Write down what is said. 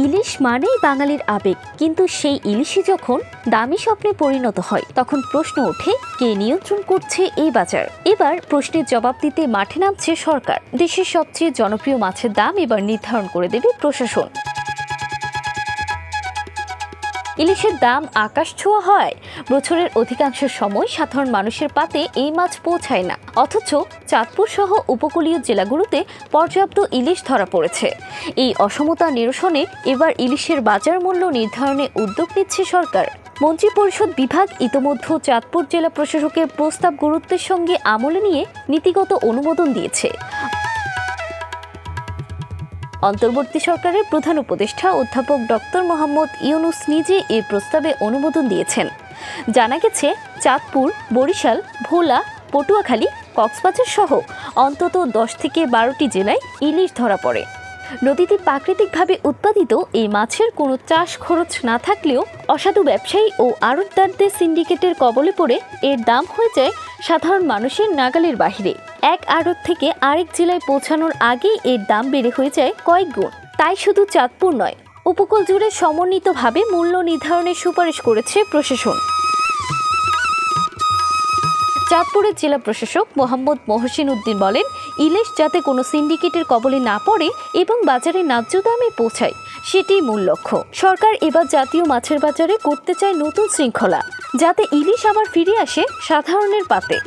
ইলিশ মানেই বাঙালির আবেগ, কিন্তু সেই ইলিশই যখন দামি স্বপ্নে পরিণত হয় তখন প্রশ্ন ওঠে, কে নিয়ন্ত্রণ করছে এই বাজার? এবার প্রশ্নের জবাব দিতে মাঠে নামছে সরকার। দেশের সবচেয়ে জনপ্রিয় মাছের দাম এবার নির্ধারণ করে দেবে প্রশাসন। ইলিশের দাম আকাশ ছোঁয়া হয়। বছরের অধিকাংশ সময় সাধারণ মানুষের পাতে এই মাছ পৌঁছায় না, অথচ চাঁদপুর সহ উপকূলীয় জেলাগুলোতে পর্যাপ্ত ইলিশ ধরা পড়েছে। এই অসমতা নিরসনে এবার ইলিশের বাজার মূল্য নির্ধারণে উদ্যোগ নিচ্ছে সরকার। মন্ত্রিপরিষদ বিভাগ ইতোমধ্যে চাঁদপুর জেলা প্রশাসকের প্রস্তাব গুরুত্বের সঙ্গে আমলে নিয়ে নীতিগত অনুমোদন দিয়েছে। অন্তর্বর্তী সরকারের প্রধান উপদেষ্টা অধ্যাপক ডক্টর মোহাম্মদ ইউনুস নিজে এই প্রস্তাবে অনুমোদন দিয়েছেন। জানা গেছে, চাঁদপুর, বরিশাল, ভোলা, পটুয়াখালী, কক্সবাজার সহ অন্তত 10 থেকে 12টি জেলায় ইলিশ ধরা পড়ে। নদীতে প্রাকৃতিকভাবে উৎপাদিত এই মাছের কোনো চাষ খরচ না থাকলেও অসাধু ব্যবসায়ী ও আড়তদারদের সিন্ডিকেটের কবলে পড়ে এর দাম হয়ে যায় সাধারণ মানুষের নাগালের বাহিরে। এক আড়ত থেকে আরেক জেলায় পৌঁছানোর আগেই এর দাম বেড়ে হয়ে যায় কয়েক গুণ। তাই শুধু চাঁদপুর নয়, উপকূল জুড়ে সমন্বিতভাবে মূল্য নির্ধারণের সুপারিশ করেছে প্রশাসন। চাঁদপুরের জেলা প্রশাসক মোহাম্মদ মহসিন উদ্দিন বলেন, ইলিশ যাতে কোনো সিন্ডিকেটের কবলে না পড়ে এবং বাজারে ন্যায্য দামে পৌঁছায়, সেটিই মূল লক্ষ্য। সরকার এবার জাতীয় মাছের বাজারে করতে চায় নতুন শৃঙ্খলা, যাতে ইলিশ আবার ফিরে আসে সাধারণের পাতে।